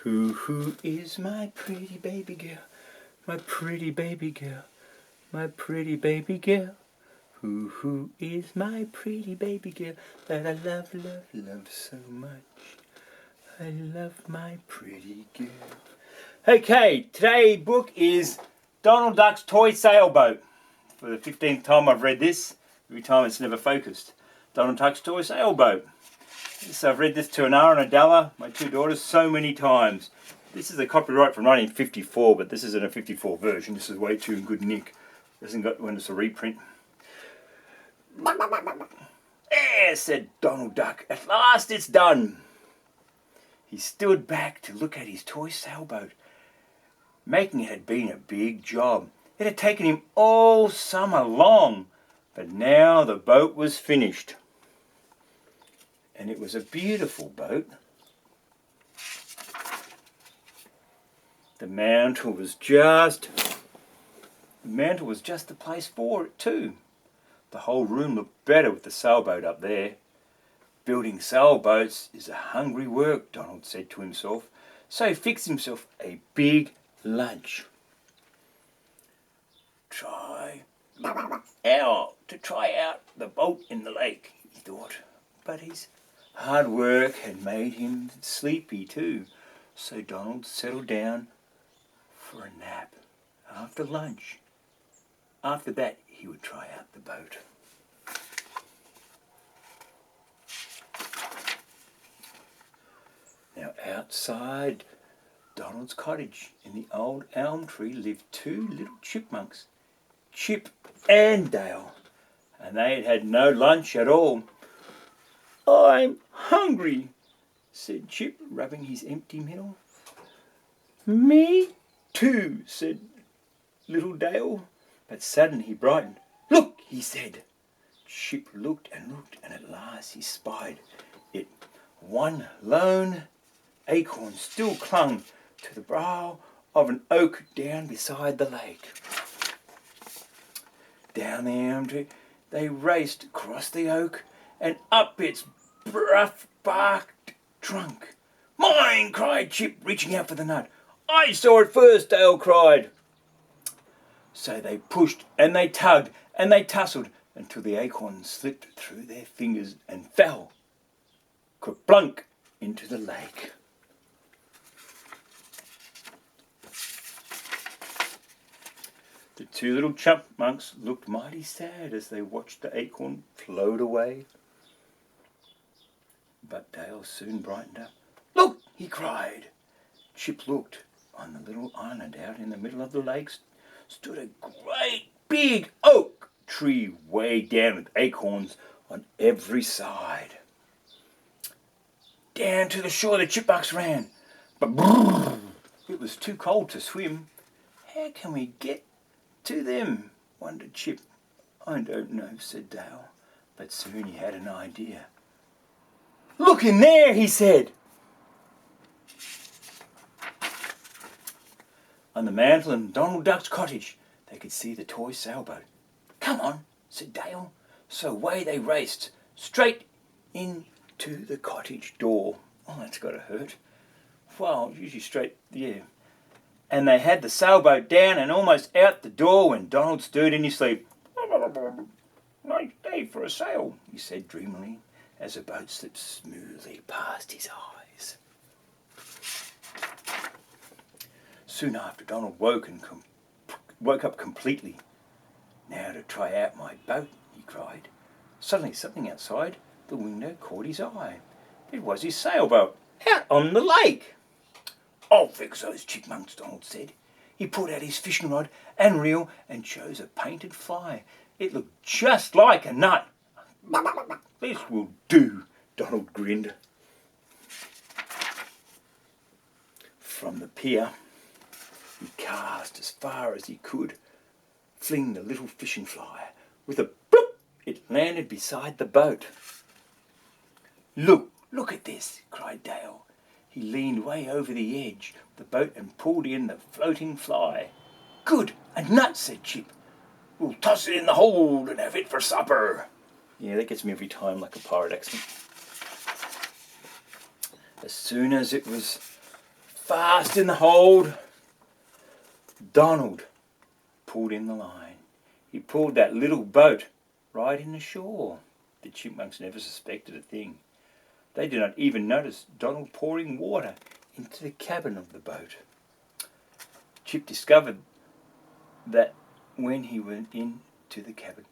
Who is my pretty baby girl? My pretty baby girl. My pretty baby girl. Who is my pretty baby girl that I love, love, love so much? I love my pretty girl. Okay, today's book is Donald Duck's Toy Sailboat. For the 15th time I've read this. Every time it's never focused. Donald Duck's Toy Sailboat. So I've read this to Anara and Adela, my two daughters, so many times. This is a copyright from 1954, but this isn't a 54 version. This is way too in good nick. It hasn't got when it's a reprint. There, said Donald Duck. At last it's done. He stood back to look at his toy sailboat. Making it had been a big job. It had taken him all summer long, but now the boat was finished. And it was a beautiful boat. The mantle was just the place for it too. The whole room looked better with the sailboat up there. Building sailboats is a hungry work, Donald said to himself, so he fixed himself a big lunch. Try out the boat in the lake, he thought, but his hard work had made him sleepy too, so Donald settled down for a nap after lunch. After that, he would try out the boat. Now outside Donald's cottage in the old elm tree lived two little chipmunks, Chip and Dale, and they had had no lunch at all. I'm hungry, said Chip, rubbing his empty middle. Me too, said little Dale, but suddenly he brightened. Look, he said. Chip looked, and at last he spied it. One lone acorn still clung to the brow of an oak down beside the lake. Down the elm tree they raced across the oak and up its rough-barked trunk. Mine, cried Chip, reaching out for the nut. I saw it first, Dale cried. So they pushed and they tugged and they tussled until the acorn slipped through their fingers and fell, kerplunk, into the lake. The two little chipmunks looked mighty sad as they watched the acorn float away. But Dale soon brightened up. Look, he cried. Chip looked. On the little island out in the middle of the lake stood a great big oak tree way down with acorns on every side. Down to the shore the chipmunks ran, but it was too cold to swim. How can we get to them? Wondered Chip. I don't know, said Dale, but soon he had an idea. Look in there, he said. On the mantel in Donald Duck's cottage, they could see the toy sailboat. Come on, said Dale. So away they raced, straight into the cottage door. Oh, that's got to hurt. Well, usually straight, yeah. And they had the sailboat down and almost out the door when Donald stirred in his sleep. Nice day for a sail, he said dreamily, as the boat slipped smoothly past his eyes. Soon after, Donald woke up completely. Now to try out my boat, he cried. Suddenly something outside the window caught his eye. It was his sailboat, out on the lake. I'll fix those chipmunks, Donald said. He pulled out his fishing rod and reel and chose a painted fly. It looked just like a nut. This will do, Donald grinned. From the pier, he cast as far as he could, fling the little fishing fly. With a bloop, it landed beside the boat. Look at this, cried Dale. He leaned way over the edge of the boat and pulled in the floating fly. Good, a nut, said Chip. We'll toss it in the hold and have it for supper. Yeah, that gets me every time, like a pirate accent. As soon as it was fast in the hold. Donald pulled in the line. He pulled that little boat right in the shore. The chipmunks never suspected a thing. They did not even notice Donald pouring water into the cabin of the boat. Chip discovered that when he went into the cabin.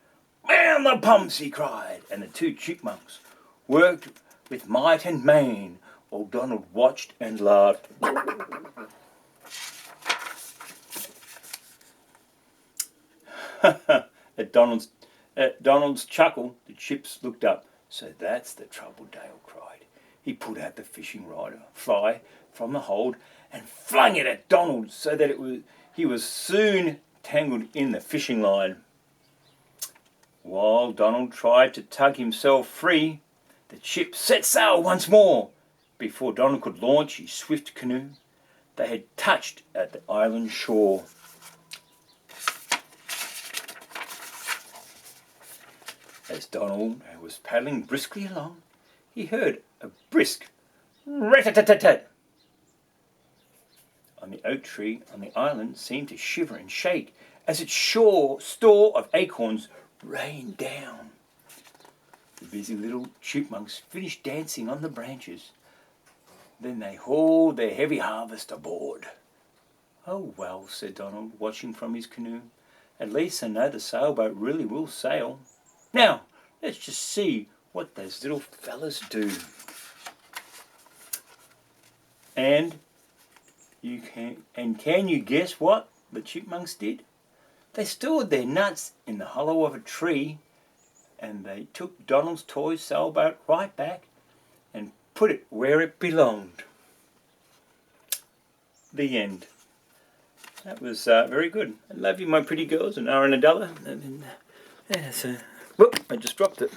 "Man the pumps!" he cried, and the two chipmunks worked with might and main, while Donald watched and laughed. At Donald's chuckle, the chips looked up. "So that's the trouble," Dale cried. He pulled out the fishing fly from the hold and flung it at Donald so that he was soon tangled in the fishing line. While Donald tried to tug himself free, the chip set sail once more. Before Donald could launch his swift canoe, they had touched at the island shore. As Donald was paddling briskly along, he heard a brisk rat-a-tat-tat-tat. On the oak tree on the island seemed to shiver and shake as its store of acorns rained down. The busy little chipmunks finished dancing on the branches. Then they hauled their heavy harvest aboard. "Oh, well," said Donald, watching from his canoe. "At least I know the sailboat really will sail. Now, let's just see what those little fellas do." And can you guess what the chipmunks did? They stored their nuts in the hollow of a tree, and they took Donald's toy sailboat right back and put it where it belonged. The end. That was very good. I love you, my pretty girls, and Ara and Adela. Whoop, I just dropped it.